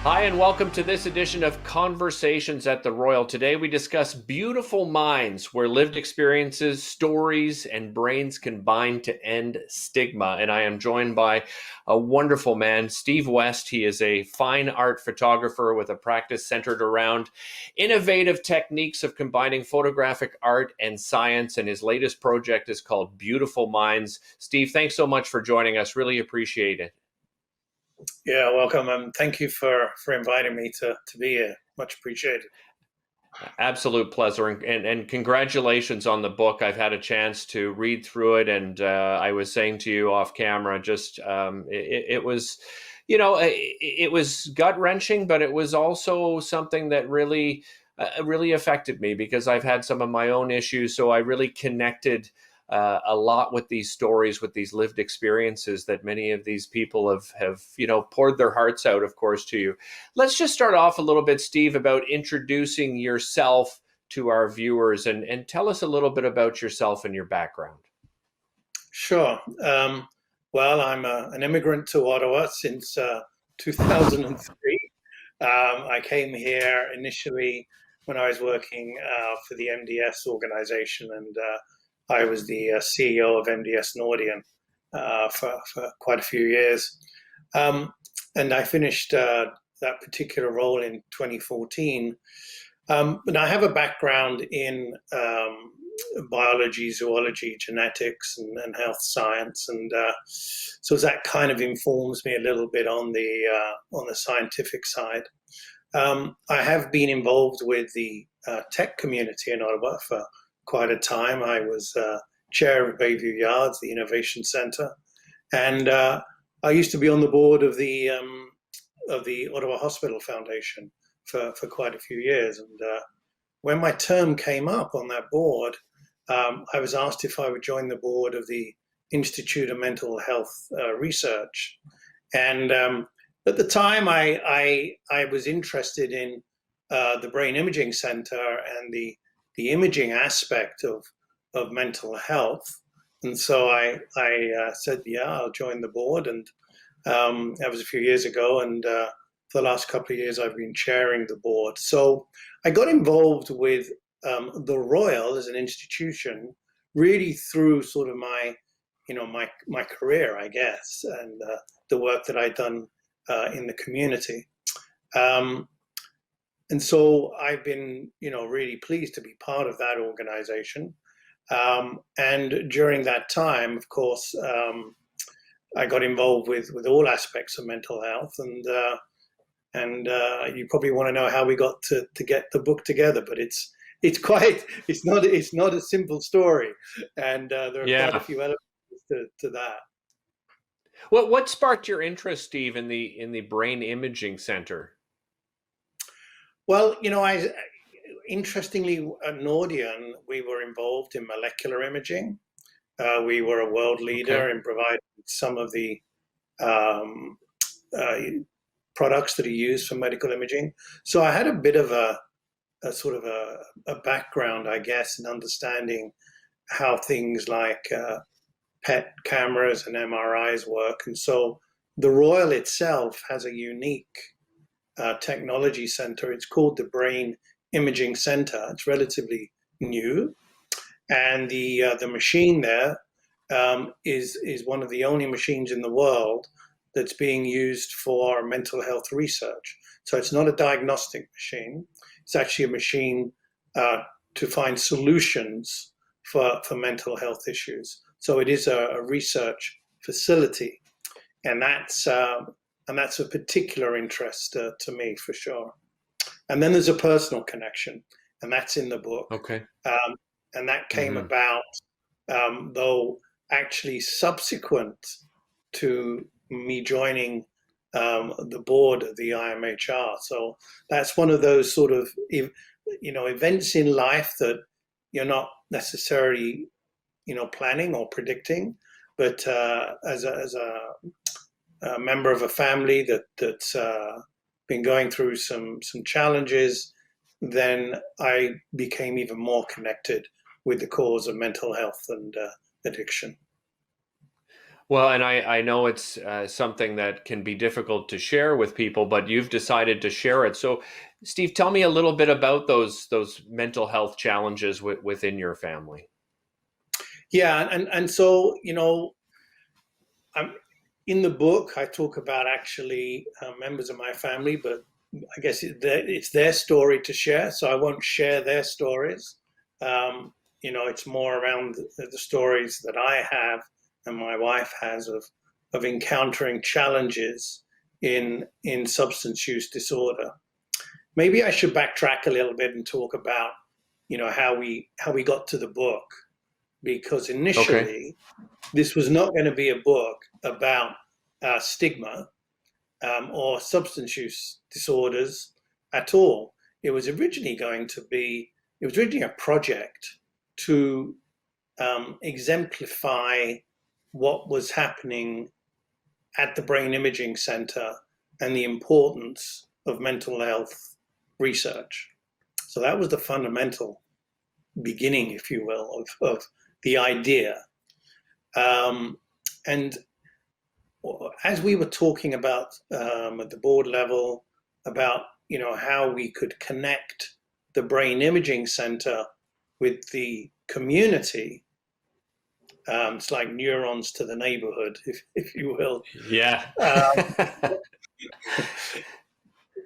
Hi, and welcome to this edition of Conversations at the Royal. Today we discuss beautiful minds where lived experiences, stories, and brains combine to end stigma. And I am joined by a wonderful man, Steve West. He is a fine art photographer with a practice centered around innovative techniques of combining photographic art and science. And his latest project is called Beautiful Minds. Steve, thanks so much for joining us. Really appreciate it. Yeah, welcome. Thank you for inviting me to be here. Much appreciated. Absolute pleasure, and congratulations on the book. I've had a chance to read through it, and I was saying to you off camera, just it was, it was gut wrenching, but it was also something that really affected me because I've had some of my own issues. So I really connected a lot with these stories, with these lived experiences that many of these people have poured their hearts out, of course, to you. Let's just start off a little bit, Steve, about introducing yourself to our viewers and tell us a little bit about yourself and your background. Sure. Well, I'm an immigrant to Ottawa since 2003. I came here initially when I was working for the MDS organization, and I was the CEO of MDS Nordion for quite a few years. And I finished that particular role in 2014. But I have a background in biology, zoology, genetics, and health science, and so that kind of informs me a little bit on the scientific side. I have been involved with the tech community in Ottawa for quite a time. I was chair of Bayview Yards, the Innovation Center, and I used to be on the board of the Ottawa Hospital Foundation for quite a few years. And when my term came up on that board, I was asked if I would join the board of the Institute of Mental Health Research. And at the time, I was interested in the Brain Imaging Center and the imaging aspect of mental health. And so I said, yeah, I'll join the board. And that was a few years ago. And for the last couple of years, I've been chairing the board. So I got involved with the Royal as an institution really through sort of my career, I guess, and the work that I'd done in the community. And so I've been, really pleased to be part of that organization. And during that time, of course, I got involved with all aspects of mental health, and you probably want to know how we got to get the book together, but it's not a simple story, and there are quite a few elements to that. What sparked your interest, Steve, in the Brain Imaging Center? Well, interestingly, at Nordion, we were involved in molecular imaging. We were a world leader in providing some of the products that are used for medical imaging. So I had a bit of a sort of a background, I guess, in understanding how things like PET cameras and MRIs work. And so the Royal itself has a unique technology center. It's called the Brain Imaging Center. It's relatively new. And the machine there is one of the only machines in the world that's being used for mental health research. So it's not a diagnostic machine. It's actually a machine to find solutions for mental health issues. So it is a research facility, and that's a particular interest to me for sure. And then there's a personal connection, and that's in the book. Okay. And that came about, though, actually subsequent to me joining the board of the IMHR. So that's one of those sort of, events in life that you're not necessarily, planning or predicting, but as a member of a family that's been going through some challenges, then I became even more connected with the cause of mental health and addiction. Well, and I know it's something that can be difficult to share with people, but you've decided to share it. So, Steve, tell me a little bit about those mental health challenges within your family. Yeah, and so I'm in the book. I talk about actually members of my family, but I guess it's their story to share, so I won't share their stories. It's more around the stories that I have and my wife has of encountering challenges in substance use disorder. Maybe I should backtrack a little bit and talk about how we got to the book, because Okay. initially this was not going to be a book about stigma or substance use disorders at all. It was originally a project to exemplify what was happening at the Brain Imaging Center and the importance of mental health research. So that was the fundamental beginning, if you will, of the idea. And as we were talking about at the board level about how we could connect the Brain Imaging Center with the community, it's like neurons to the neighborhood, if you will. Yeah.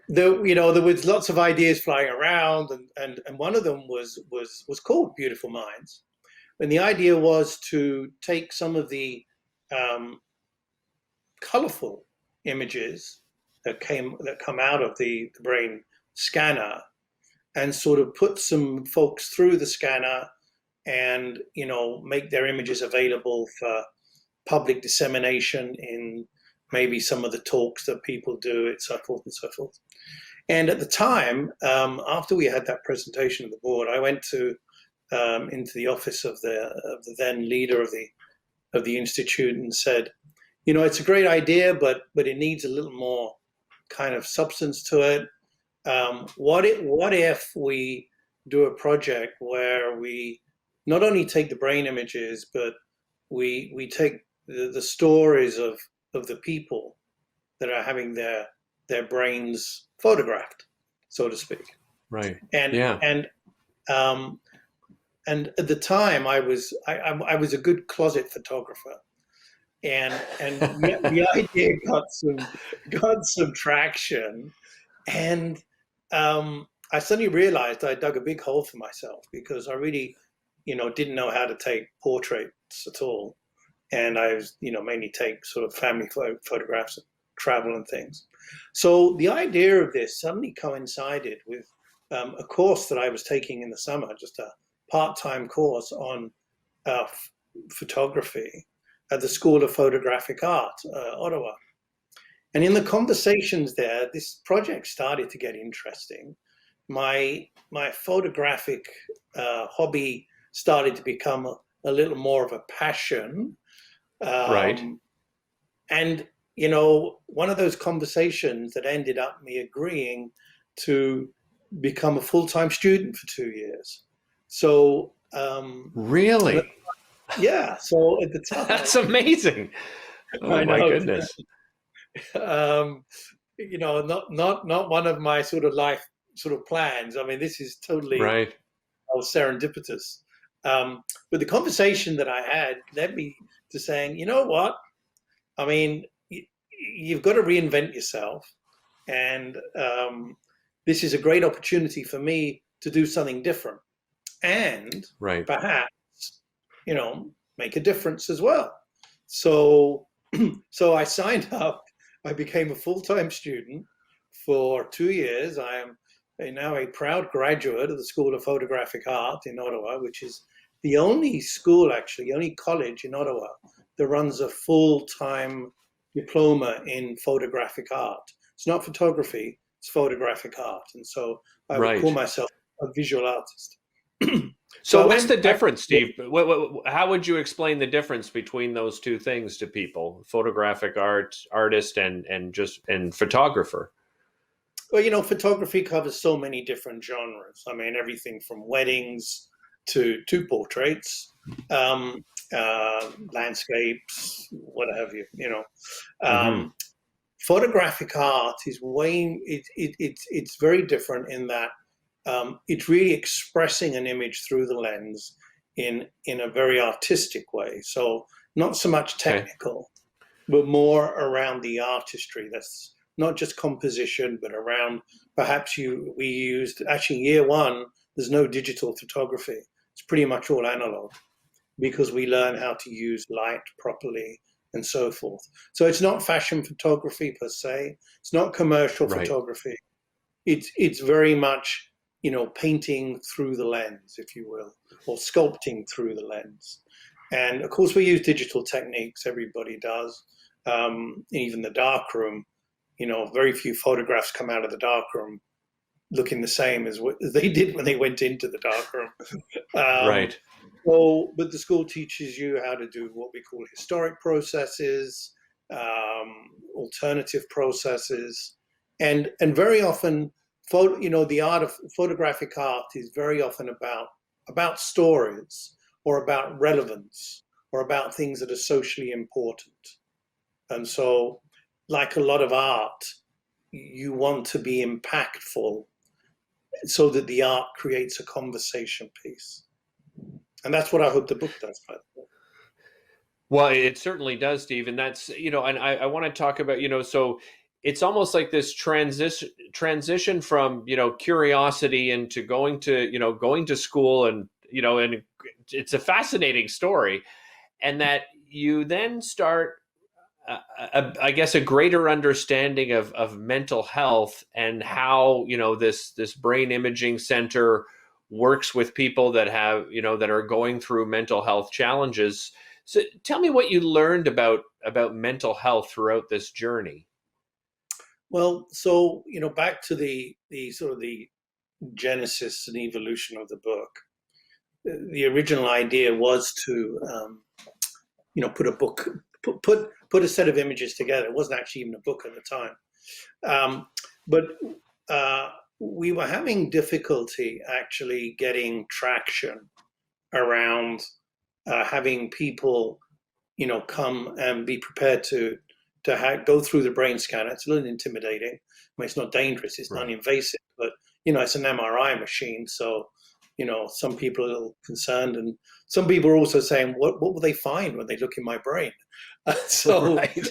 There was lots of ideas flying around, and one of them was called Beautiful Minds. And the idea was to take some of the colorful images that come out of the brain scanner and sort of put some folks through the scanner and make their images available for public dissemination in maybe some of the talks that people do, and so forth and so forth. And at the time, after we had that presentation of the board, I went into the office of the then leader of the institute and said, it's a great idea, but it needs a little more kind of substance to it. What if we do a project where we not only take the brain images, but we take the stories of the people that are having their brains photographed, so to speak. Right. And Yeah. and at the time I was a good closet photographer, and the idea got some traction, and I suddenly realized I dug a big hole for myself, because I really didn't know how to take portraits at all, and I was mainly take sort of family photographs of travel and things. So the idea of this suddenly coincided with a course that I was taking in the summer, just a part-time course on photography at the School of Photographic Art, Ottawa. And in the conversations there, this project started to get interesting. My photographic hobby started to become a little more of a passion. Right. And, one of those conversations that ended up me agreeing to become a full-time student for 2 years. So, Really? yeah, so at the time, That's amazing. Oh I my know, goodness. not one of my sort of life sort of plans. I mean, this is totally Right. serendipitous. But the conversation that I had led me to saying, you know what? I mean, you've got to reinvent yourself, and this is a great opportunity for me to do something different, and Right. perhaps make a difference as well. So so I signed up. I became a full-time student for 2 years. I am now a proud graduate of the School of Photographic Art in Ottawa, which is the only school, actually, only college in Ottawa that runs a full-time diploma in photographic art. It's not photography, it's photographic art. And so I would call Right. myself a visual artist. So I what's the went back. difference, Steve? How would you explain the difference between those two things to people? Photographic artist, and photographer. Well, photography covers so many different genres. I mean, everything from weddings to portraits. landscapes, what have you. Mm-hmm. Photographic art is it's very different in that it's really expressing an image through the lens in a very artistic way. So not so much Okay. technical, but more around the artistry. That's not just composition, but around perhaps we used actually year one. There's no digital photography. It's pretty much all analog because we learn how to use light properly and so forth. So it's not fashion photography per se. It's not commercial Right. photography. It's very much, painting through the lens, if you will, or sculpting through the lens. And of course, we use digital techniques. Everybody does. Even the darkroom, very few photographs come out of the darkroom looking the same as what they did when they went into the darkroom. Um, Right. but the school teaches you how to do what we call historic processes, alternative processes, and very often, the art of photographic art is very often about stories or about relevance or about things that are socially important. And so, like a lot of art, you want to be impactful so that the art creates a conversation piece. And that's what I hope the book does. Well, it certainly does, Steve. And that's, and I want to talk about, so it's almost like this transition from, curiosity into going to school and it's a fascinating story. And that you then start, I guess, a greater understanding of mental health and how, this brain imaging center works with people that have, that are going through mental health challenges. So tell me what you learned about mental health throughout this journey. Well, so back to the sort of the genesis and evolution of the book. The original idea was to put a book, put a set of images together. It wasn't actually even a book at the time, but we were having difficulty actually getting traction around having people, come and be prepared to go through the brain scanner. It's a little intimidating. I mean, it's not dangerous. It's Right. non-invasive, but it's an MRI machine. So, some people are a little concerned, and some people are also saying, "What will they find when they look in my brain?" so, Right.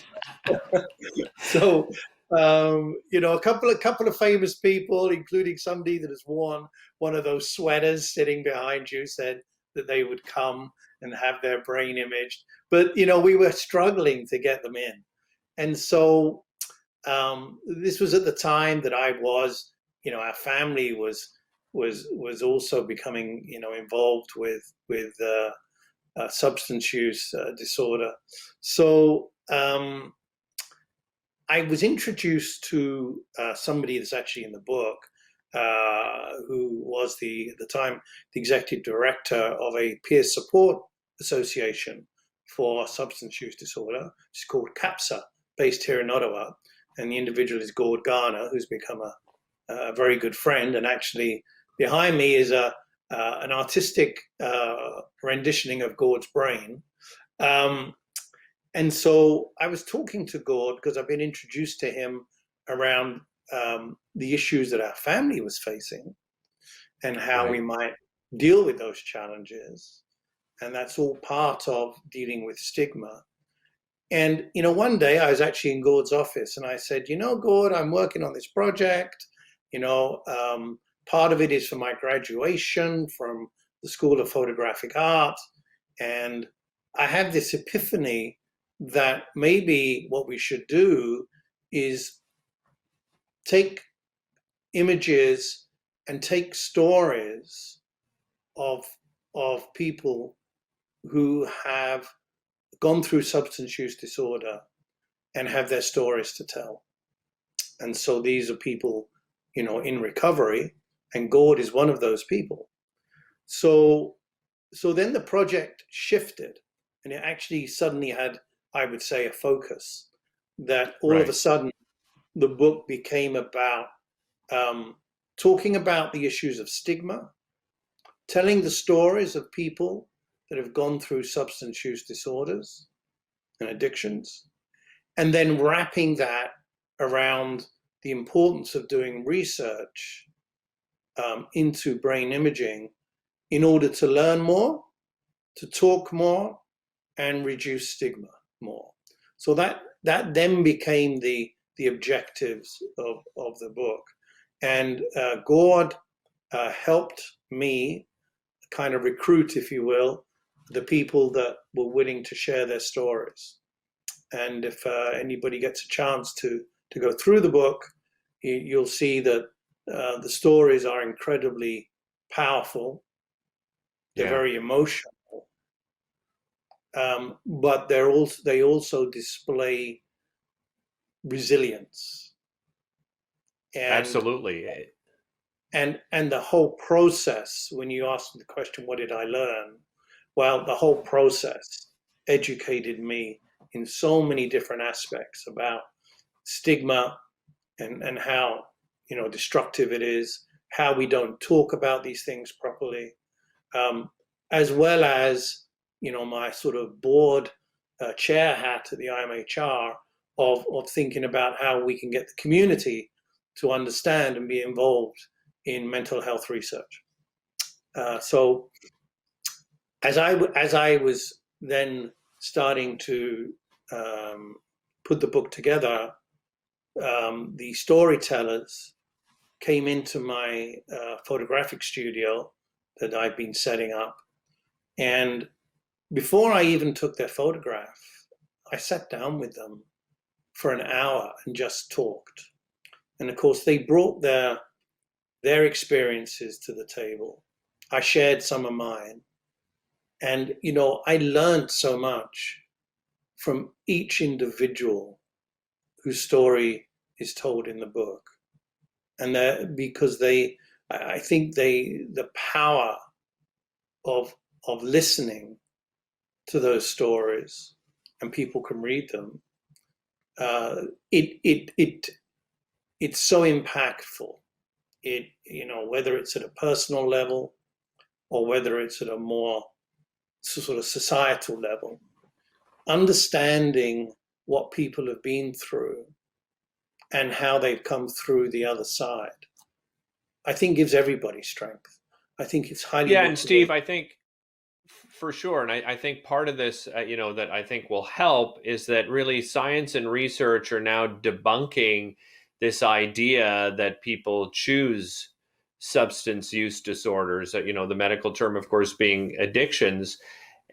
so a couple of famous people, including somebody that has worn one of those sweaters sitting behind you, said that they would come and have their brain imaged. But we were struggling to get them in, and so this was at the time that our family was also becoming involved with substance use disorder. So I was introduced to somebody that's actually in the book, who was at the time the executive director of a peer support association for substance use disorder. It's called CAPSA, based here in Ottawa. And the individual is Gord Garner, who's become a very good friend. And actually, behind me is an artistic renditioning of Gord's brain. Um, and so I was talking to Gord because I've been introduced to him around the issues that our family was facing and how we Right. might deal with those challenges. And that's all part of dealing with stigma. And, one day I was actually in Gord's office and I said, Gord, I'm working on this project. Part of it is for my graduation from the School of Photographic Art. And I had this epiphany that maybe what we should do is take images and take stories of people who have gone through substance use disorder and have their stories to tell. And so these are people, in recovery, and Gord is one of those people. So then the project shifted, and it actually suddenly had, I would say, a focus that all of a Right. sudden the book became about talking about the issues of stigma, telling the stories of people that have gone through substance use disorders and addictions, and then wrapping that around the importance of doing research into brain imaging in order to learn more, to talk more, and reduce stigma more. So that then became the objectives of the book. And Gord helped me kind of recruit, if you will, the people that were willing to share their stories. And if anybody gets a chance to go through the book, you'll see that the stories are incredibly powerful. They're very emotional, but they also display resilience. And, Absolutely. And the whole process, when you ask the question, what did I learn? Well, the whole process educated me in so many different aspects about stigma and how, destructive it is, how we don't talk about these things properly, as well as, my sort of board chair hat at the IMHR of thinking about how we can get the community to understand and be involved in mental health research. So as I was then starting to put the book together, the storytellers came into my photographic studio that I've been setting up. And before I even took their photograph, I sat down with them for an hour and just talked. And of course, they brought their experiences to the table. I shared some of mine. And, I learned so much from each individual whose story is told in the book. And because I think the power of listening to those stories, and people can read them, it's so impactful. Whether it's at a personal level or whether it's at a more sort of societal level, understanding what people have been through and how they've come through the other side, I think gives everybody strength. I think it's highly Yeah, and motivating. Steve, I think for sure, and I think part of this, that I think will help is that really science and research are now debunking this idea that people choose substance use disorders. The medical term, of course, being addictions,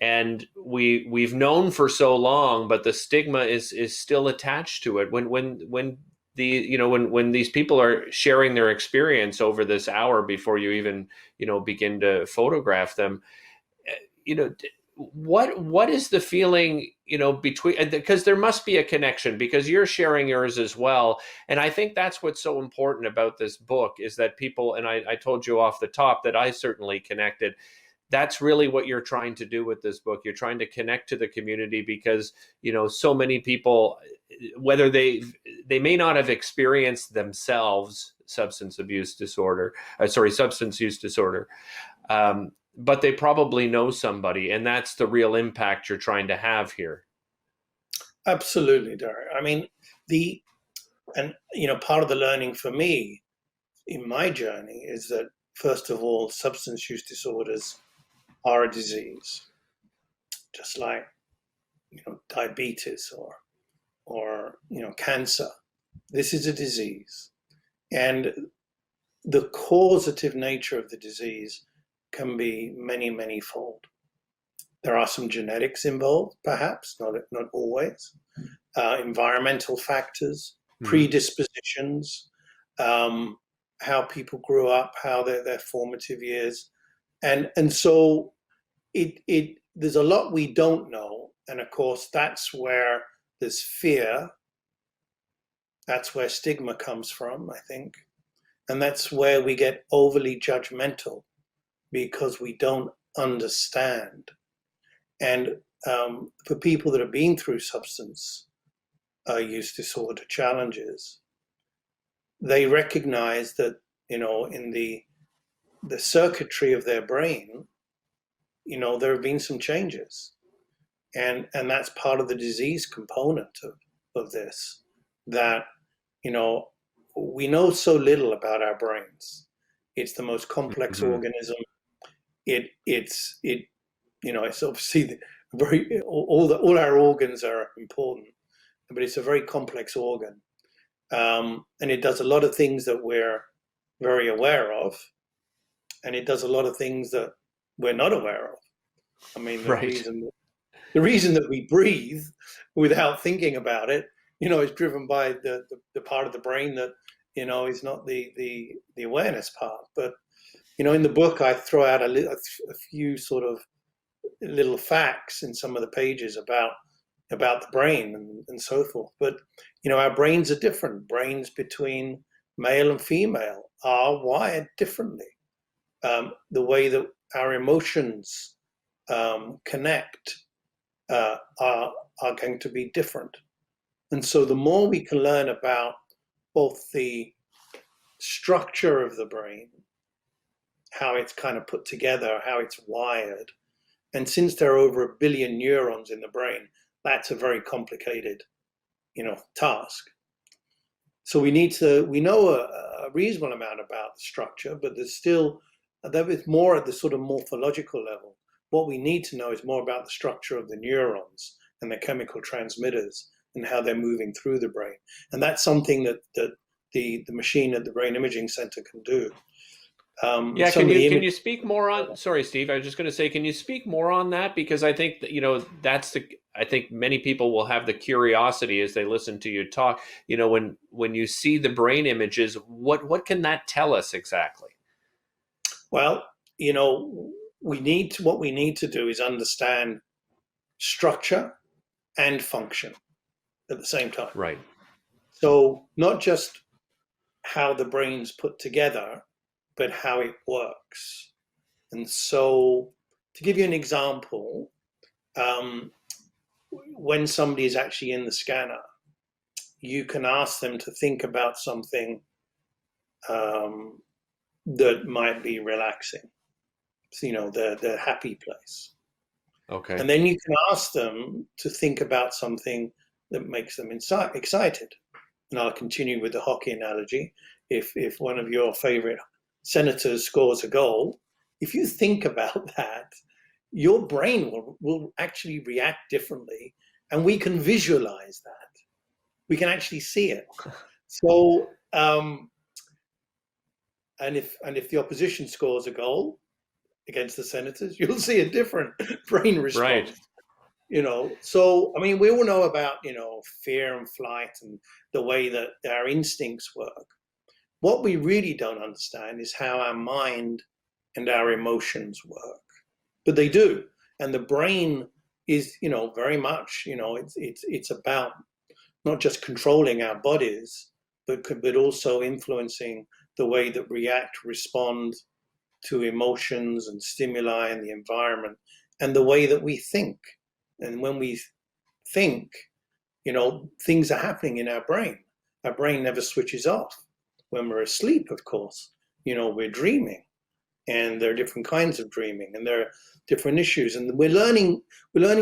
and we've known for so long, but the stigma is still attached to it. When these people are sharing their experience over this hour before you even begin to photograph them, what is the feeling between, because there must be a connection, because you're sharing yours as well. And I think that's what's so important about this book is that people, and I told you off the top that I certainly connected. That's really what you're trying to do with this book. You're trying to connect to the community because so many people, whether they may not have experienced themselves substance use disorder, but they probably know somebody, and that's the real impact you're trying to have here. Absolutely, Derek. I mean, part of the learning for me in my journey is that, first of all, substance use disorders are a disease, just like diabetes or cancer. This is a disease, and the causative nature of the disease can be many, many fold. There are some genetics involved, perhaps, not always. Environmental factors, predispositions, how people grew up, how their formative years, and so there's a lot we don't know, and of course that's where there's fear. That's where stigma comes from, I think, and that's where we get overly judgmental because we don't understand. And for people that have been through substance use disorder challenges, they recognize that in the circuitry of their brain, there have been some changes, and that's part of the disease component of this. That we know so little about our brains. It's the most complex Mm-hmm. organism. It's obviously very all our organs are important, but it's a very complex organ, and it does a lot of things that we're very aware of, and it does a lot of things that we're not aware of. I mean, the Right. reason that we breathe without thinking about it, is driven by the part of the brain that is not the awareness part. But in the book, I throw out a few sort of little facts in some of the pages about the brain and so forth. But our brains are different. Brains between male and female are wired differently. The way that our emotions connect are going to be different. And so the more we can learn about both the structure of the brain, how it's kind of put together, how it's wired, and since there are over 1 billion neurons in the brain, that's a very complicated, task. So we know a reasonable amount about the structure, but there is more at the sort of morphological level. What we need to know is more about the structure of the neurons and the chemical transmitters and how they're moving through the brain. And that's something that the machine at the Brain Imaging Center can do. Yeah, can you speak more on? Sorry, Steve. I was just going to say, can you speak more on that? Because I think that I think many people will have the curiosity as they listen to you talk. When you see the brain images, what can that tell us exactly? Well, what we need to do is understand structure and function at the same time. Right. So not just how the brain's put together, but how it works. And so, to give you an example, when somebody is actually in the scanner, you can ask them to think about something that might be relaxing, their happy place. Okay. And then you can ask them to think about something that makes them excited. And I'll continue with the hockey analogy. If one of your favorite senators scores a goal, if you think about that, your brain will actually react differently, and we can visualize that. We can actually see it. So, and if the opposition scores a goal against the senators, you'll see a different brain response. Right. So I mean, we all know about fear and flight and the way that our instincts work. What we really don't understand is how our mind and our emotions work, but they do. And the brain is, very much, it's about not just controlling our bodies, but also influencing the way that respond to emotions and stimuli in the environment, and the way that we think. And when we think, things are happening in our brain. Our brain never switches off. When we're asleep, of course, we're dreaming, and there are different kinds of dreaming, and there are different issues. And we're learning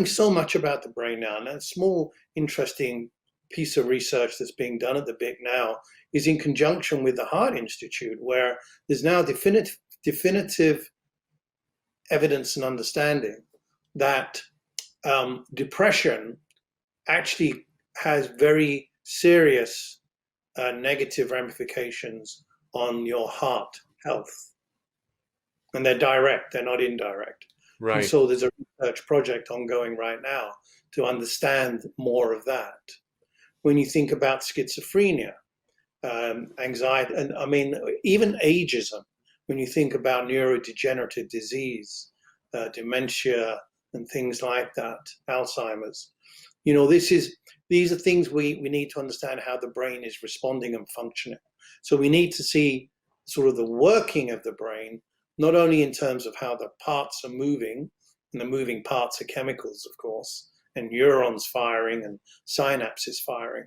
so much about the brain now. And a small, interesting piece of research that's being done at the BIC now is in conjunction with the Heart Institute, where there's now definitive evidence and understanding that depression actually has very serious negative ramifications on your heart health. And they're direct, they're not indirect. Right. And so there's a research project ongoing right now to understand more of that. When you think about schizophrenia, anxiety, and I mean, even ageism, when you think about neurodegenerative disease, dementia, and things like that, Alzheimer's, these are things we need to understand how the brain is responding and functioning. So we need to see sort of the working of the brain, not only in terms of how the parts are moving, and the moving parts are chemicals, of course, and neurons firing and synapses firing,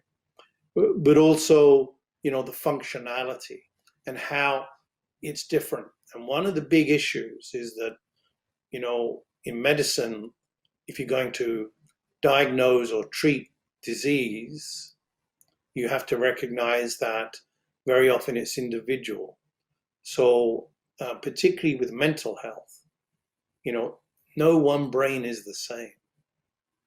but also, the functionality and how it's different. And one of the big issues is that, in medicine, if you're going to diagnose or treat disease, you have to recognize that very often it's individual. So particularly with mental health, no one brain is the same.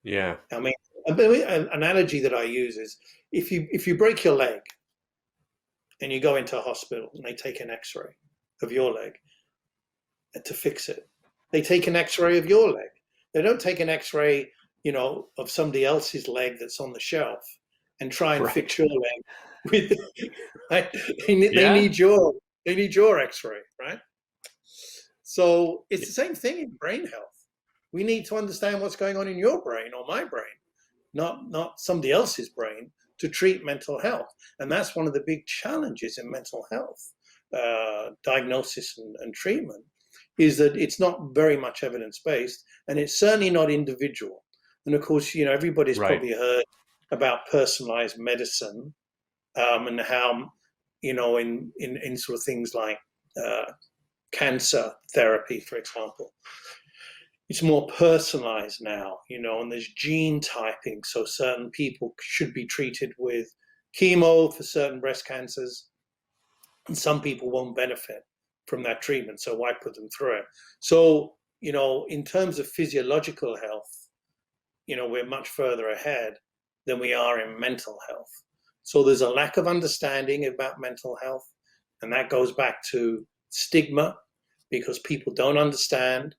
Yeah. I mean, an analogy that I use is if you break your leg and you go into a hospital and they take an X-ray of your leg to fix it, they take an X-ray of your leg. They don't take an X-ray, of somebody else's leg that's on the shelf and try and Right. fix your leg with. Right? They Yeah. need your X-ray, right? So it's the same thing in brain health. We need to understand what's going on in your brain or my brain, not somebody else's brain, to treat mental health. And that's one of the big challenges in mental health diagnosis and treatment, is that it's not very much evidence-based, and it's certainly not individual. And of course, everybody's Right. probably heard about personalized medicine, and how, in sort of things like cancer therapy, for example, it's more personalized now, and there's gene typing. So certain people should be treated with chemo for certain breast cancers, and some people won't benefit from that treatment. So why put them through it? So, in terms of physiological health, we're much further ahead than we are in mental health. So there's a lack of understanding about mental health, and that goes back to stigma, because people don't understand,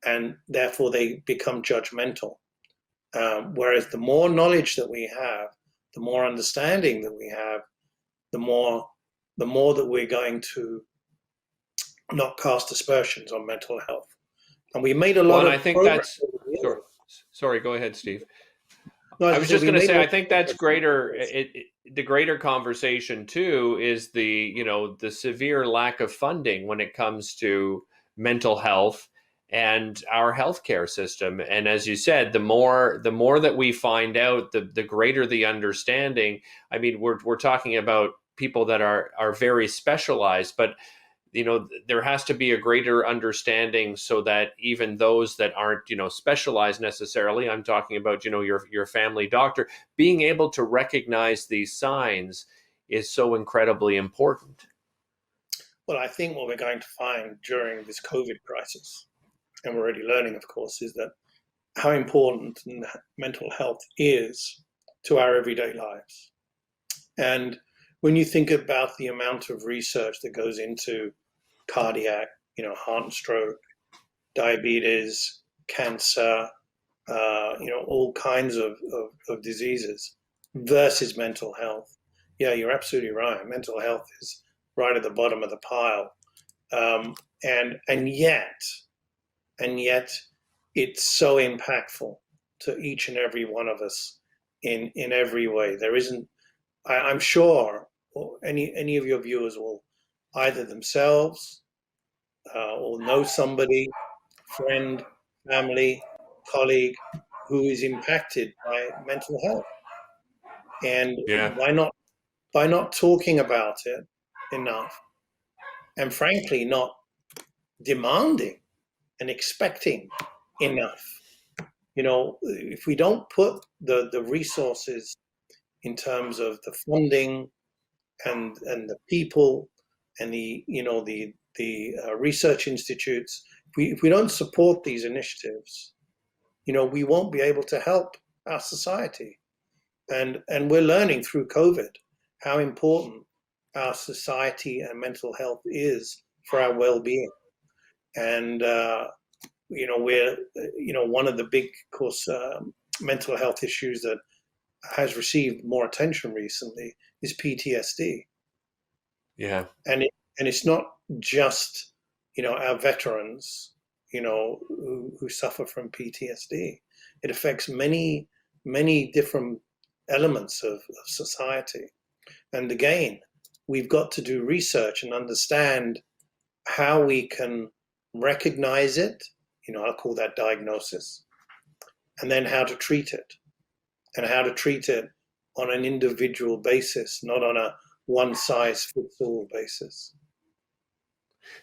and therefore they become judgmental. Whereas the more knowledge that we have, the more understanding that we have, the more that we're going to not cast aspersions on mental health. And we made a Well, lot and I of think progress that's over the sorry. years. Sorry, go ahead, Steve. No, I as I was said, just we going to made a say, lot I of think that's progress over the greater. years. The greater conversation too is the severe lack of funding when it comes to mental health and our healthcare system. And as you said, the more that we find out, the greater the understanding. I mean, we're talking about people that are very specialized, but there has to be a greater understanding so that even those that aren't specialized necessarily, I'm talking about your family doctor, being able to recognize these signs is so incredibly important. Well, I think what we're going to find during this COVID crisis, and we're already learning, of course, is that how important mental health is to our everyday lives. And when you think about the amount of research that goes into cardiac, heart and stroke, diabetes, cancer, all kinds of diseases versus mental health. Yeah, you're absolutely right. Mental health is right at the bottom of the pile. And yet it's so impactful to each and every one of us in every way. There isn't, I'm sure any of your viewers will either themselves or know somebody, friend, family, colleague who is impacted by mental health. And Yeah. by not talking about it enough, and frankly not demanding and expecting enough, if we don't put the resources in terms of the funding and the people and the research institutes, if we don't support these initiatives, we won't be able to help our society. And we're learning through COVID how important our society and mental health is for our well-being. And we're one of the big, of course, mental health issues that has received more attention recently is PTSD. Yeah. And it's not just our veterans who suffer from PTSD. It affects many different elements of society. And again, we've got to do research and understand how we can recognize it. I'll call that diagnosis, and then how to treat it, and how to treat it on an individual basis, not on a one size fits all basis.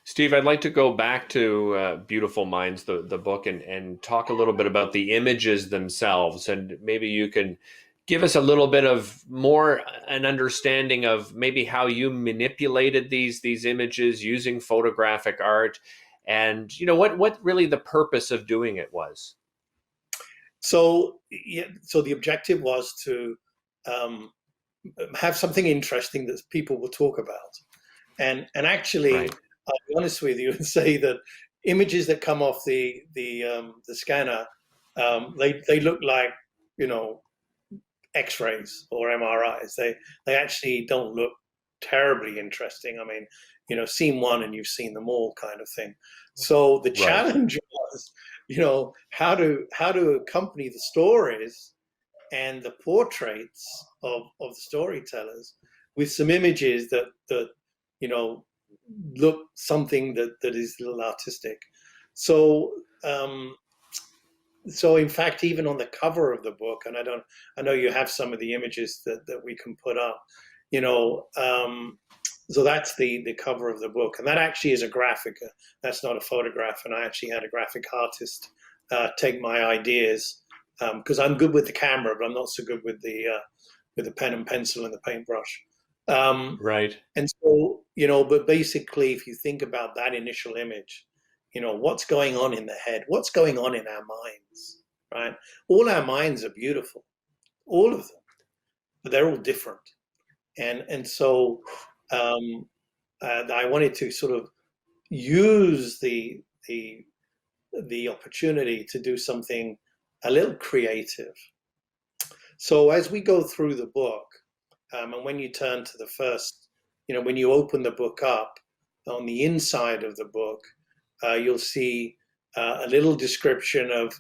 Steve, I'd like to go back to Beautiful Minds, the book, and talk a little bit about the images themselves. And maybe you can give us a little bit of more an understanding of maybe how you manipulated these images using photographic art, and what really the purpose of doing it was. So yeah, so the objective was to um, have something interesting that people will talk about. And actually, Right. I'll be honest with you and say that images that come off the scanner, they look like, you know, X-rays or MRIs. They actually don't look terribly interesting. I mean, seen one and you've seen them all, kind of thing. So the Right. challenge was, how to accompany the stories and the portraits of the storytellers with some images that you know look something that is a little artistic. So so in fact, even on the cover of the book, and I know you have some of the images that we can put up, you know. So that's the cover of the book, and that actually is a graphic. That's not a photograph, and I actually had a graphic artist take my ideas, because I'm good with the camera, but I'm not so good with the pen and pencil and the paintbrush. Right. And so, but basically, if you think about that initial image, what's going on in the head, what's going on in our minds, right? All our minds are beautiful, all of them, but they're all different. And so I wanted to sort of use the opportunity to do something a little creative. So as we go through the book, and when you turn to the first, when you open the book up, on the inside of the book, you'll see a little description of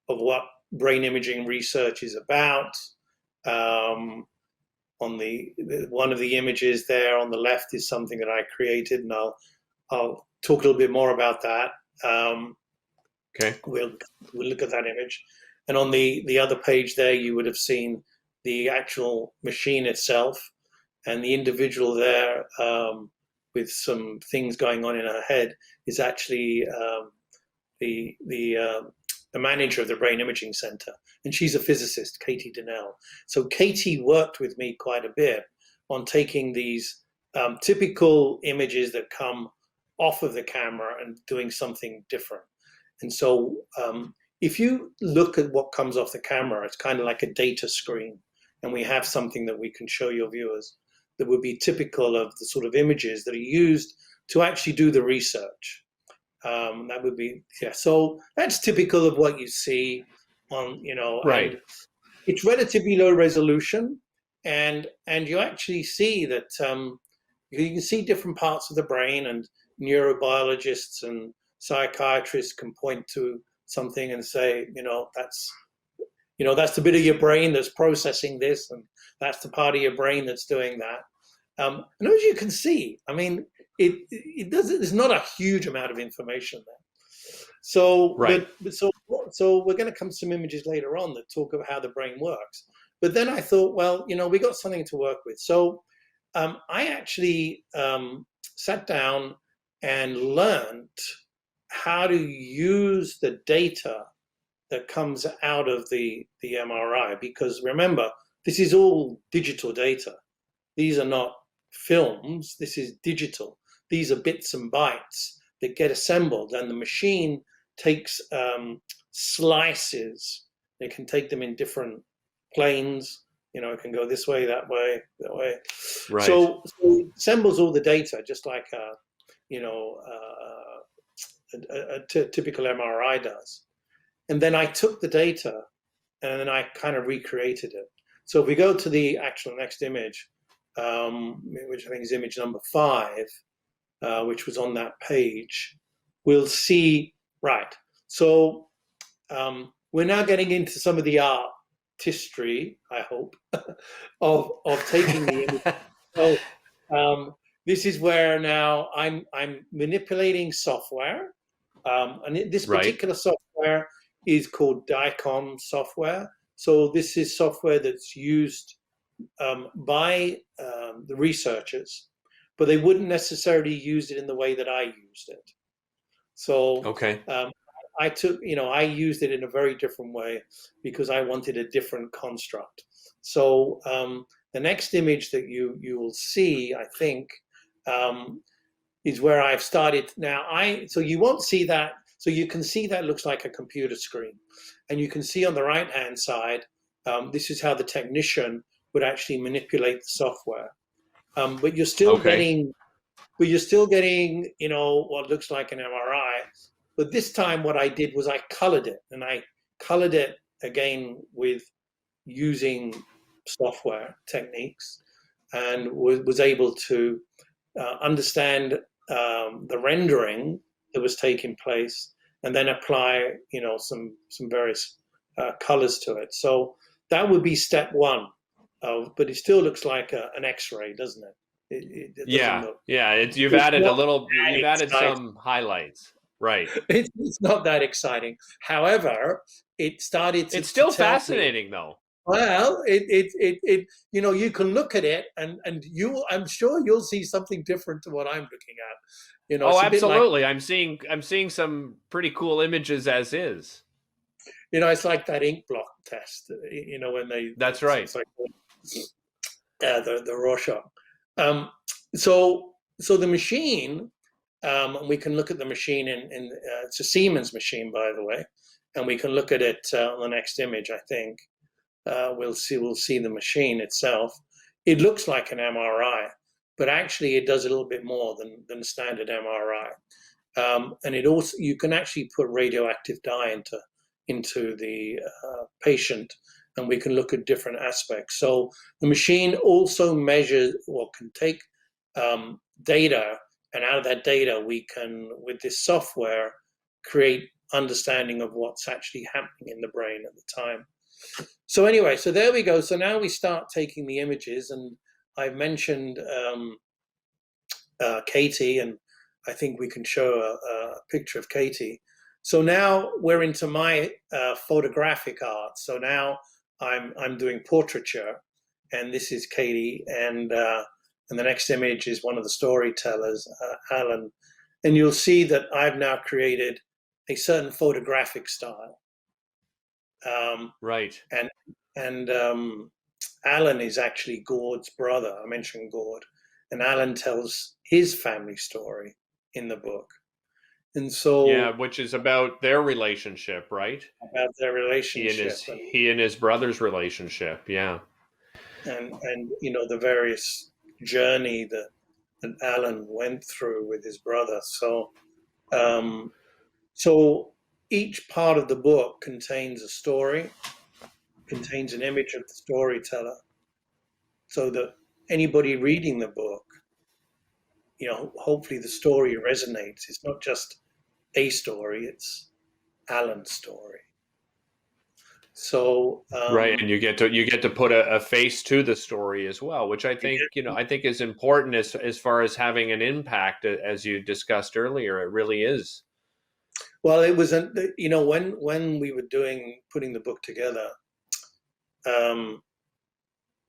what brain imaging research is about. On one of the images there on the left is something that I created, and I'll talk a little bit more about that. Okay. We'll look at that image, and on the other page there, you would have seen the actual machine itself, and the individual there, with some things going on in her head, is actually the manager of the Brain Imaging Center, and she's a physicist, Katie Donnell. So Katie worked with me quite a bit on taking these typical images that come off of the camera and doing something different. And so if you look at what comes off the camera, it's kind of like a data screen, and we have something that we can show your viewers that would be typical of the sort of images that are used to actually do the research. That would be, yeah. So that's typical of what you see on, Right. and it's relatively low resolution, and you actually see that you can see different parts of the brain, and neurobiologists and psychiatrists can point to something and say, that's the bit of your brain that's processing this, and that's the part of your brain that's doing that. And as you can see, I mean, it does. There's not a huge amount of information there. So, Right. so we're going to come to some images later on that talk about how the brain works. But then I thought, well, we got something to work with. So I actually sat down and learned how to use the data that comes out of the MRI, because remember, this is all digital data. These are not films. This is digital. These are bits and bytes that get assembled, and the machine takes slices. It can take them in different planes. It can go this way, that way, that way. Right. So it assembles all the data just like a typical MRI does. And then I took the data and then I kind of recreated it. So if we go to the actual next image, which I think is image number 5, which was on that page, we'll see, right. So we're now getting into some of the artistry, I hope, of taking the image. So this is where now I'm manipulating software, and this particular software is called Dicom Software. So this is software that's used by the researchers but they wouldn't necessarily use it in the way that I used it. So Okay. I used it in a very different way because I wanted a different construct. So the next image that you will see, I think, is where I've started now. So you won't see that. So you can see that looks like a computer screen, and you can see on the right hand side, this is how the technician would actually manipulate the software. But you're still Okay. getting, what looks like an MRI. But this time, what I did was I colored it, and I colored it again with using software techniques, and was able to understand the rendering that was taking place, and then apply, some various colors to it. So that would be step one. But it still looks like an X-ray, doesn't it? It doesn't Yeah. look. Yeah. You've It's added a not little. that You've added exciting. some highlights. Right. It's not that exciting. However, it started It's to still tell me. fascinating, though. Well, you can look at it, and I'm sure you'll see something different to what I'm looking at. Oh, It's a bit like, absolutely. I'm seeing some pretty cool images as is. it's like that ink block test. When That's right. it's like the Rorschach. Um, so the machine, we can look at the machine in it's a Siemens machine, by the way, and we can look at it on the next image. I think we'll see the machine itself. It looks like an MRI, but actually it does a little bit more than standard MRI. And it also, you can actually put radioactive dye into the patient, and we can look at different aspects. So the machine also measures, or can take data, and out of that data we can, with this software, create understanding of what's actually happening in the brain at the time. So anyway, so there we go. So now we start taking the images, and I've mentioned Katie, and I think we can show a picture of Katie. So now we're into my photographic art. So now I'm doing portraiture, and this is Katie, and the next image is one of the storytellers, Alan, and you'll see that I've now created a certain photographic style. Right. And Alan is actually Gord's brother. I mentioned Gord, and Alan tells his family story in the book, and Yeah, so which is about their relationship, right? about their He and relationship, his he and his brother's relationship. Yeah. and the various journey that Alan went through with his brother. Um, so each part of the book contains a story, contains an image of the storyteller, so that anybody reading the book, hopefully the story resonates. It's not just a story, it's Alan's story. So Right, and you get to put a face to the story as well, which I think is important as far as having an impact, as you discussed earlier. It really is. well, it was when we were putting the book together, um,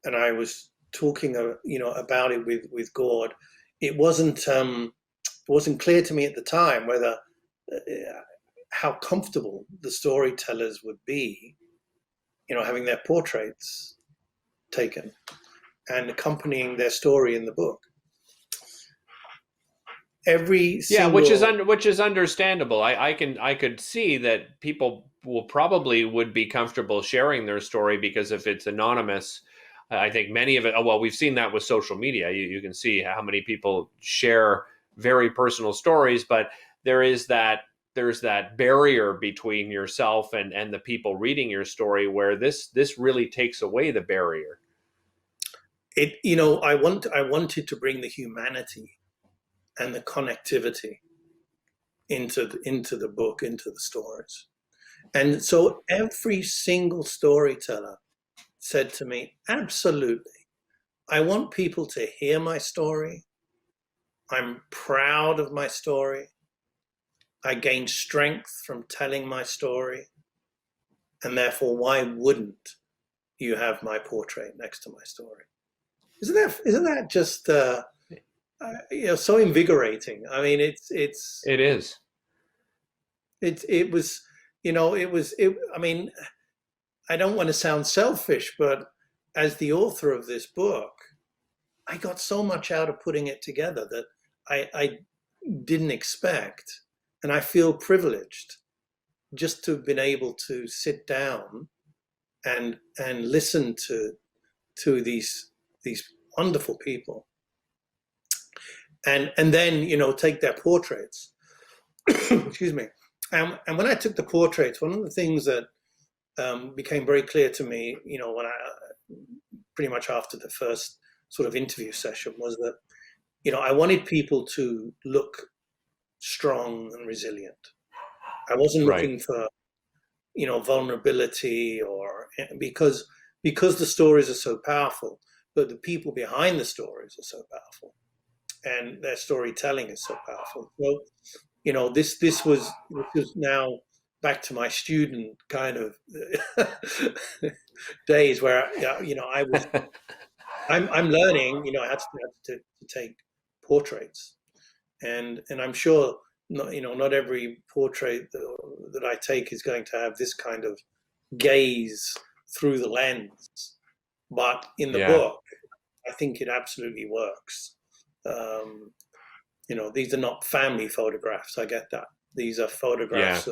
and I was talking about it with Gord. It wasn't clear to me at the time whether how comfortable the storytellers would be, having their portraits taken and accompanying their story in the book. Every Yeah, single which is understandable. I could see that people would be comfortable sharing their story, because if it's anonymous, I think many of it. Oh, well, we've seen that with social media. You can see how many people share very personal stories, but there's that barrier between yourself and the people reading your story, where this really takes away the barrier. I wanted to bring the humanity and the connectivity into the book, into the stories. And so every single storyteller said to me, absolutely, I want people to hear my story. I'm proud of my story. I gain strength from telling my story. And therefore, why wouldn't you have my portrait next to my story? Isn't that just so invigorating. I mean, It is. it was, I mean, I don't want to sound selfish, but as the author of this book, I got so much out of putting it together that I didn't expect. And I feel privileged just to have been able to sit down and listen to these wonderful people. And then, take their portraits. Excuse me. And when I took the portraits, one of the things that became very clear to me, when I pretty much after the first sort of interview session, was that, I wanted people to look strong and resilient. I wasn't Right. looking for, vulnerability, or because the stories are so powerful, but the people behind the stories are so powerful, and their storytelling is so powerful. So, this was now back to my student kind of days where I'm learning, I had to take portraits, and I'm sure not every portrait that I take is going to have this kind of gaze through the lens, but in the Yeah. book, I think it absolutely works. Um, these are not family photographs. I get that. These are Yeah. photographs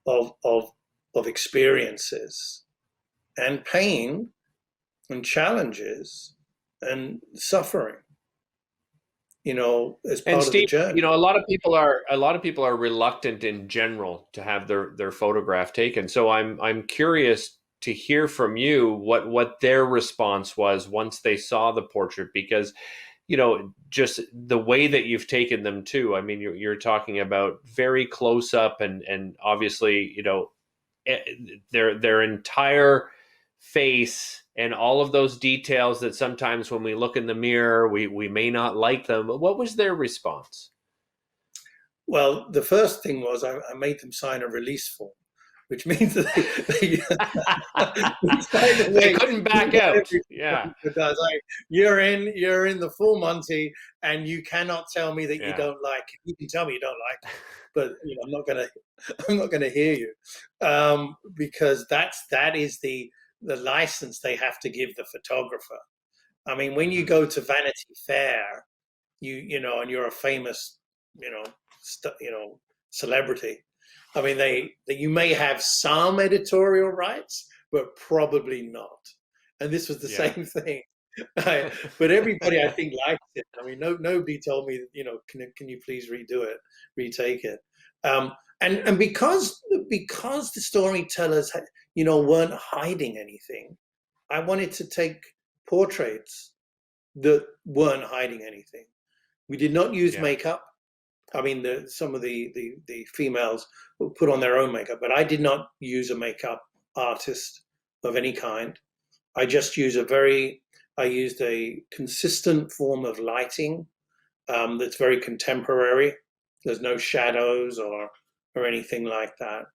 of experiences and pain and challenges and suffering, as And part of the Steve, journey. a lot of people are reluctant in general to have their photograph taken. So I'm curious to hear from you what their response was once they saw the portrait, because just the way that you've taken them too. I mean, you're talking about very close up, and obviously, their entire face and all of those details that sometimes when we look in the mirror, we may not like them. What was their response? Well, the first thing was I made them sign a release form, which means that they sign They away couldn't back out. everything. Yeah. Because you're in the full Monty, and you cannot tell me that you Yeah. don't like it. You can tell me you don't like it, but I'm not gonna hear you, because that is the license they have to give the photographer. I mean, when you Mm-hmm. go to Vanity Fair, and you're a famous, you know, celebrity. I mean, you may have some editorial rights, but probably not. And this was the Yeah. same thing. But everybody, I think, liked it. I mean, nobody told me, can you please redo it, retake it. And because the storytellers, weren't hiding anything, I wanted to take portraits that weren't hiding anything. We did not use Yeah. makeup. I mean, some of the females put on their own makeup, but I did not use a makeup artist of any kind. I just I used a consistent form of lighting, that's very contemporary. There's no shadows or anything like that.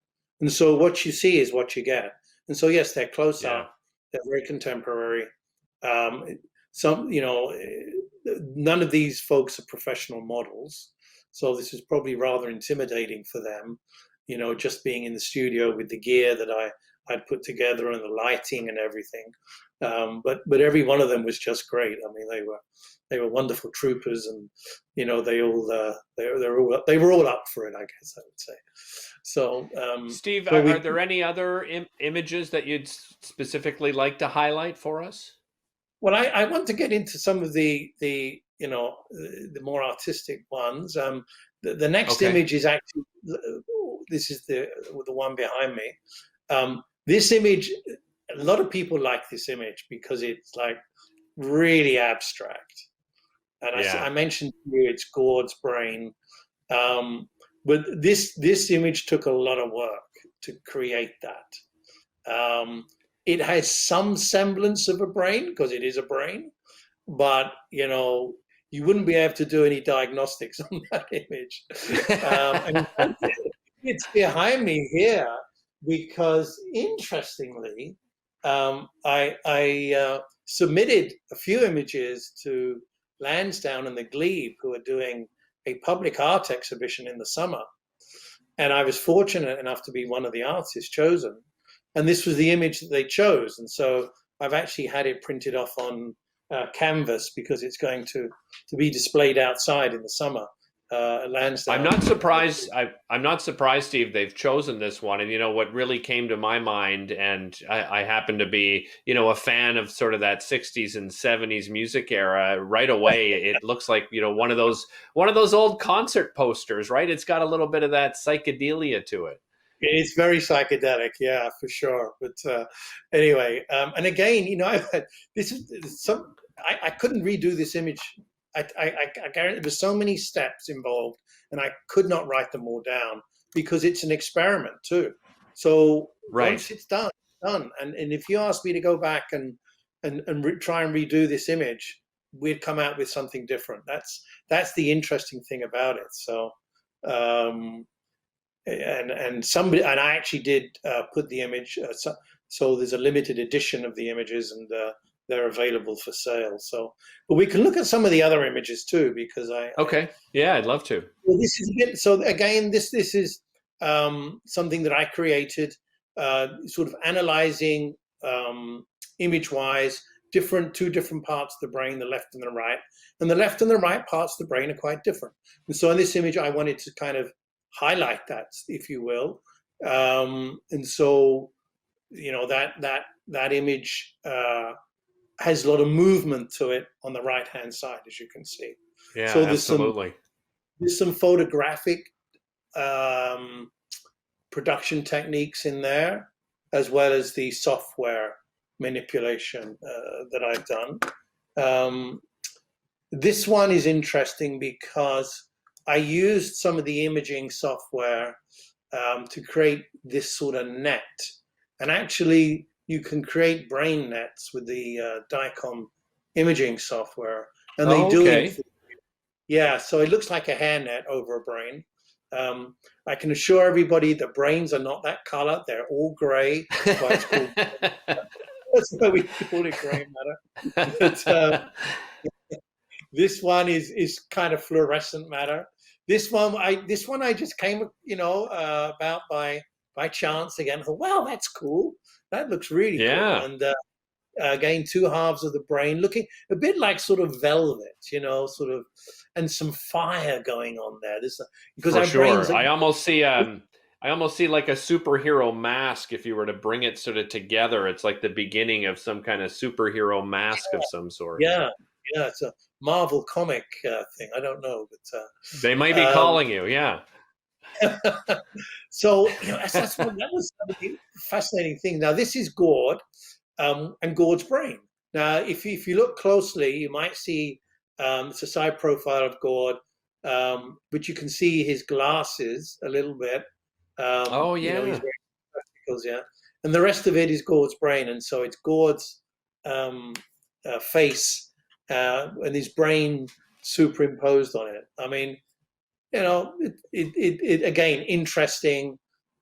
And so what you see is what you get. And so yes, they're close Yeah. up. They're very contemporary. Um, some, none of these folks are professional models, so this is probably rather intimidating for them. Just being in the studio with the gear that I'd put together and the lighting and everything. But every one of them was just great. I mean, they were wonderful troopers, and they were all up for it, I guess I would say. So Steve, so are we there any other images that you'd specifically like to highlight for us? well, I want to get into some of the more artistic ones. The next Okay. image is actually, this is the one behind me. This image, a lot of people like this image because it's like really abstract. And I Yeah. mentioned to you it's Gord's brain, but this image took a lot of work to create that. It has some semblance of a brain because it is a brain, but you wouldn't be able to do any diagnostics on that image. And it's behind me here because, interestingly, I submitted a few images to Lansdowne and the Glebe, who are doing a public art exhibition in the summer. And I was fortunate enough to be one of the artists chosen. And this was the image that they chose. And so I've actually had it printed off on canvas because it's going to be displayed outside in the summer. Lansdowne. I'm not surprised. I'm not surprised, Steve. They've chosen this one, and what really came to my mind, and I happen to be, a fan of sort of that '60s and '70s music era. Right away, it looks like one of those old concert posters, right? It's got a little bit of that psychedelia to it. It's very psychedelic, yeah, for sure. But anyway, and again, this is some. I couldn't redo this image. I guarantee there were so many steps involved, and I could not write them all down because it's an experiment too. So once it's done, it's done. And if you ask me to go back and try and redo this image, we'd come out with something different. That's the interesting thing about it. So. And I actually did put the image. So there's a limited edition of the images, and they're available for sale. So, but we can look at some of the other images too, because I'd love to. Well, this is a bit. So again, this is something that I created, sort of analyzing image-wise two different parts of the brain, the left and the right, and the left and the right parts of the brain are quite different. And so in this image, I wanted to kind of highlight that, if you will, and so that image has a lot of movement to it on the right hand side, as you can see. Yeah, so absolutely. There's some photographic production techniques in there, as well as the software manipulation that I've done. This one is interesting because I used some of the imaging software to create this sort of net. And actually, you can create brain nets with the Dicom imaging software. And they do it. Yeah, so it looks like a hairnet over a brain. I can assure everybody that brains are not that color. They're all gray. That's why we call it gray matter. But, this one is kind of fluorescent matter. This one I just came, about by chance again. Wow, that's cool. That looks really cool. And again, two halves of the brain looking a bit like sort of velvet, sort of, and some fire going on there. Because for sure, I almost see like a superhero mask. If you were to bring it sort of together, it's like the beginning of some kind of superhero mask of some sort. Yeah, it's a Marvel comic thing. I don't know, but they might be calling you. Yeah. So that was a fascinating thing. Now this is Gord, and Gord's brain. Now, if you look closely, you might see it's a side profile of Gord, but you can see his glasses a little bit. He's wearing spectacles, and the rest of it is Gord's brain, and so it's Gord's face. And his brain superimposed on it. I mean, it again, interesting.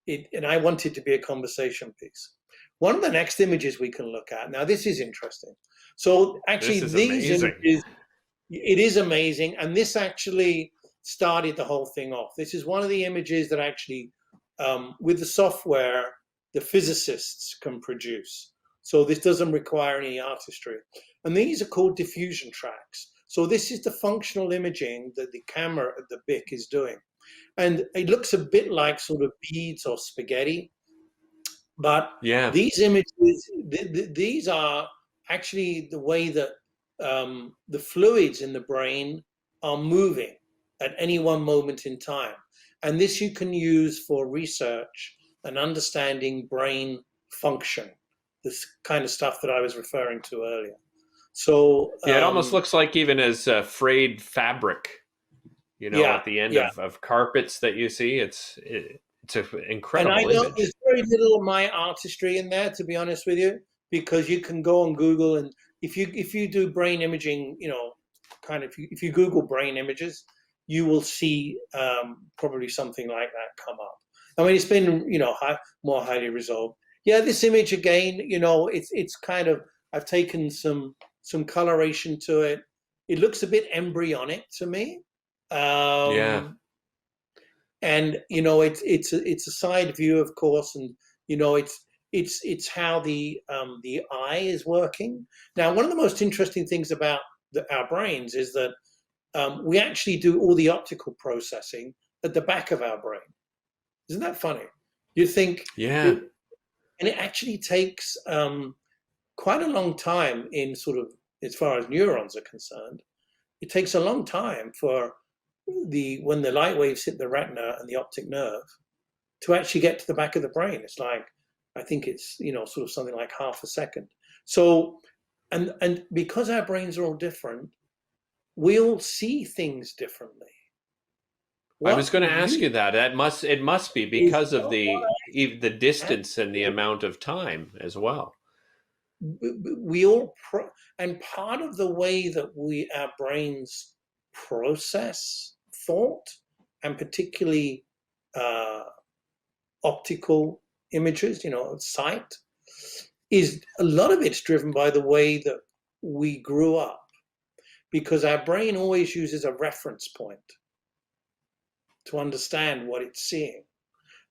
And I want it to be a conversation piece. One of the next images we can look at. Now, this is interesting. So actually, these images, it is amazing. And this actually started the whole thing off. This is one of the images that actually, with the software, the physicists can produce. So this doesn't require any artistry. And these are called diffusion tracks. So this is the functional imaging that the camera at the BIC is doing. And it looks a bit like sort of beads or spaghetti. But these images, these are actually the way that the fluids in the brain are moving at any one moment in time. And this you can use for research and understanding brain function. This kind of stuff that I was referring to earlier. So it almost looks like even as frayed fabric, at the end of carpets that you see. It's an incredible image. And there's very little of my artistry in there, to be honest with you, because you can go on Google, and if you do brain imaging, if you Google brain images, you will see probably something like that come up. I mean, it's been more highly resolved. Yeah, this image again, it's kind of, I've taken some coloration to it. it looks a bit embryonic to me. Yeah. And it's a side view, of course, and it's how the eye is working. Now, one of the most interesting things about our brains is that we actually do all the optical processing at the back of our brain. Isn't that funny? You think, Yeah. and it actually takes quite a long time in sort of, as far as neurons are concerned, it takes a long time for when the light waves hit the retina and the optic nerve to actually get to the back of the brain. It's like, I think it's, sort of something like half a second. So, and because our brains are all different, we all see things differently. I was What going to ask you you that. It must be is because of the not distance and the amount of time as well. we all and part of the way that our brains process thought, and particularly uh, optical images, sight, is a lot of it's driven by the way that we grew up, because our brain always uses a reference point to understand what it's seeing,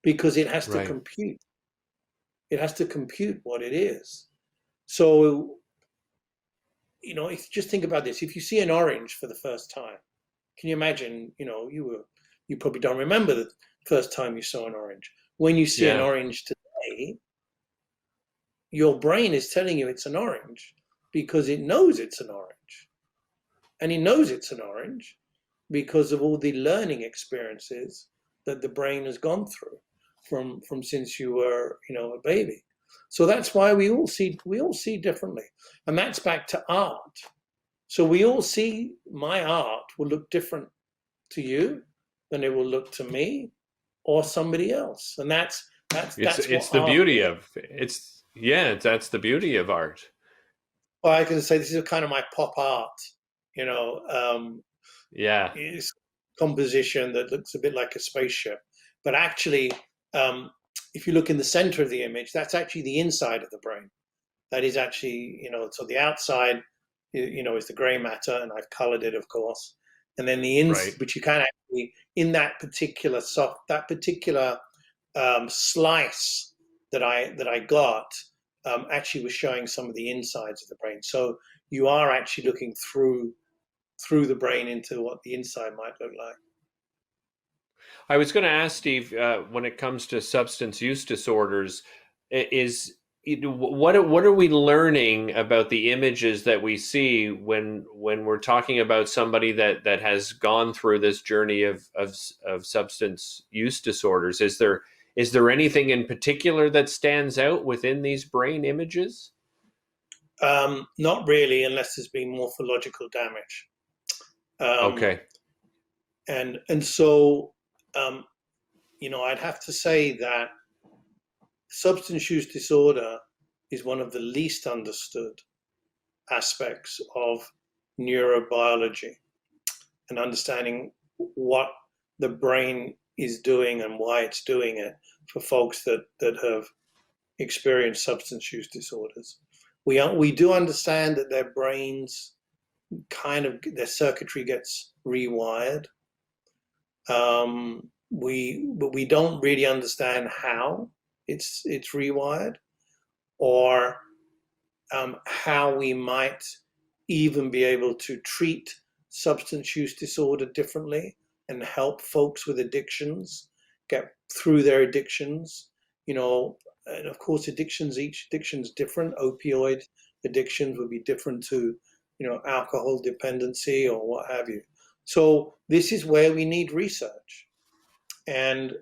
because it has to Right. compute. It has to compute what it is. So, if you just think about this, if you see an orange for the first time, can you imagine, you probably don't remember the first time you saw an orange. When you see an Yeah. orange today, your brain is telling you it's an orange because it knows it's an orange. And it knows it's an orange because of all the learning experiences that the brain has gone through from since you were, a baby. So that's why we all see differently. And that's back to art. So we all see, my art will look different to you than it will look to me or somebody else. And that's It's what the art beauty is. of that's the beauty of art. Well, I can say this is kind of my pop art, you know, um, Yeah. is composition that looks a bit like a spaceship. But actually, um, if you look in the center of the image, that's actually the inside of the brain. That is actually, so the outside, is the gray matter, and I've colored it, of course. And then Right. which you can actually, in that particular slice that I got, actually was showing some of the insides of the brain. So you are actually looking through the brain into what the inside might look like. I was going to ask Steve, when it comes to substance use disorders, what are we learning about the images that we see when we're talking about somebody that has gone through this journey of substance use disorders? Is there anything in particular that stands out within these brain images? Not really, unless there's been morphological damage. Um, Okay. and so, um, I'd have to say that substance use disorder is one of the least understood aspects of neurobiology, and understanding what the brain is doing and why it's doing it for folks that have experienced substance use disorders. We do understand that their brains their circuitry gets rewired. But we don't really understand how it's rewired, or how we might even be able to treat substance use disorder differently and help folks with addictions get through their addictions. And of course, each addiction's different. Opioid addictions would be different to, alcohol dependency or what have you. So this is where we need research. And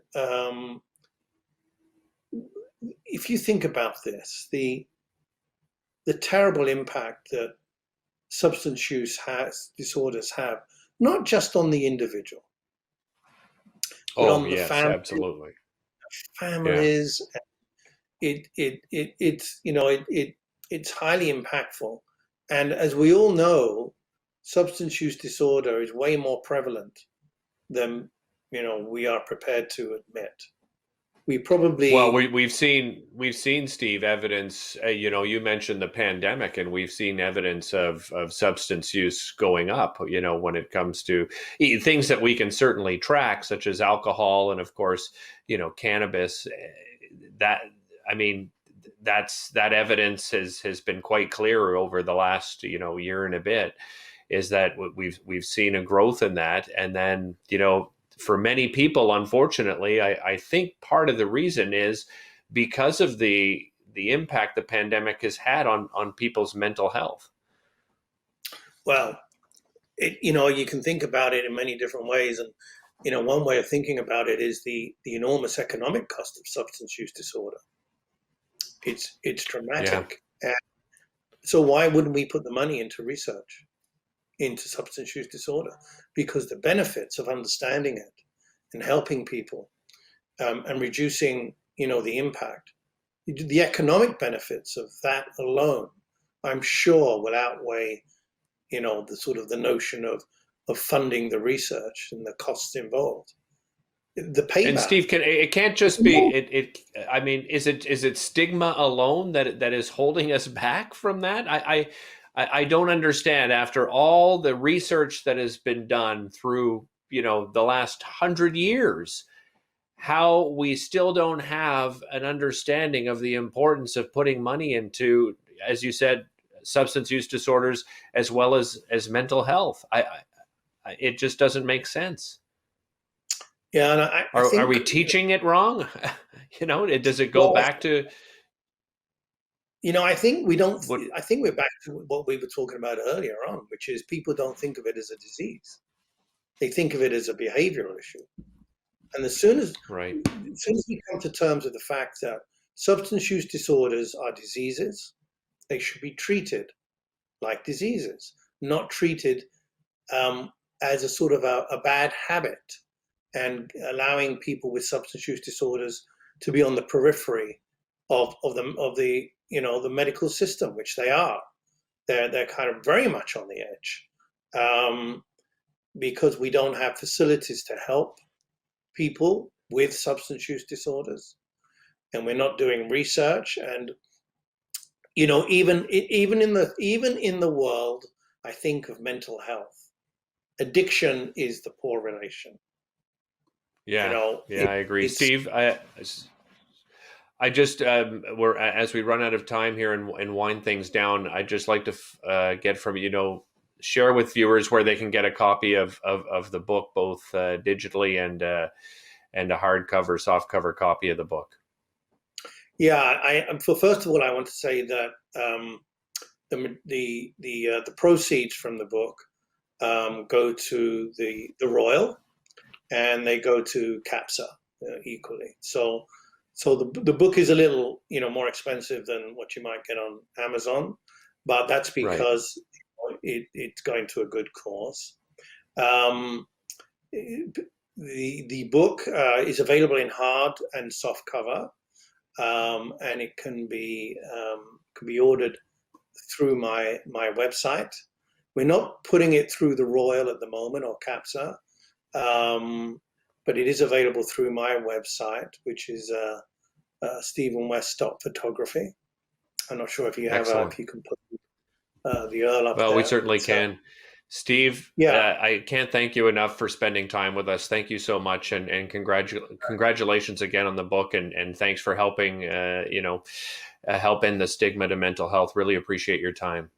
if you think about this, the terrible impact that substance use disorders have, not just on the individual, but Oh on the yes, absolutely. Yeah. families. It's highly impactful. And as we all know, substance use disorder is way more prevalent than we are prepared to admit. We probably Well, we've seen Steve evidence. You mentioned the pandemic, and we've seen evidence of substance use going up. When it comes to things that we can certainly track, such as alcohol, and of course, cannabis. That I mean, that evidence has been quite clear over the last year and a bit. Is that we've seen a growth in that, and then for many people, unfortunately, I think part of the reason is because of the impact the pandemic has had on people's mental health. Well, you can think about it in many different ways, and one way of thinking about it is the enormous economic cost of substance use disorder. It's dramatic, Yeah. and so why wouldn't we put the money into research into substance use disorder? Because the benefits of understanding it and helping people and reducing, the impact, the economic benefits of that alone, I'm sure will outweigh, the sort of the notion of funding the research and the costs involved. The And payback. Steve, it can't just be it. I mean, is it stigma alone that is holding us back from that? I don't understand. After all the research that has been done through the last 100 years, how we still don't have an understanding of the importance of putting money into, as you said, substance use disorders as well as mental health. It just doesn't make sense. Yeah, and I Are think, we teaching it wrong? Does it go well, back to I think we don't. what? I think we're back to what we were talking about earlier on, which is people don't think of it as a disease; they think of it as a behavioral issue. And Right. as soon as we come to terms with the fact that substance use disorders are diseases, they should be treated like diseases, not treated as a sort of a bad habit, and allowing people with substance use disorders to be on the periphery of the the medical system, which they are. They're kind of very much on the edge, because we don't have facilities to help people with substance use disorders, and we're not doing research. And even in the world, I think, of mental health, addiction is the poor relation. Yeah. Yeah, I agree. It's Steve, I just we're as we run out of time here and wind things down, I'd just like to get from share with viewers where they can get a copy of the book, both digitally and a hardcover, softcover copy of the book. Yeah, first of all, I want to say that the proceeds from the book go to the Royal, and they go to CAPSA equally. So the book is a little more expensive than what you might get on Amazon, but that's Right. because it's going to a good cause. Um, the book is available in hard and soft cover, and it can be ordered through my website. We're not putting it through the Royal at the moment, or CAPSA, but it is available through my website, which is Stephen West Photography. I'm not sure if you have Excellent. if you can put the Earl up Well, we there. certainly So, can. Steve, yeah, I can't thank you enough for spending time with us. Thank you so much, and congratulations again on the book, and thanks for helping help end the stigma to mental health. Really appreciate your time.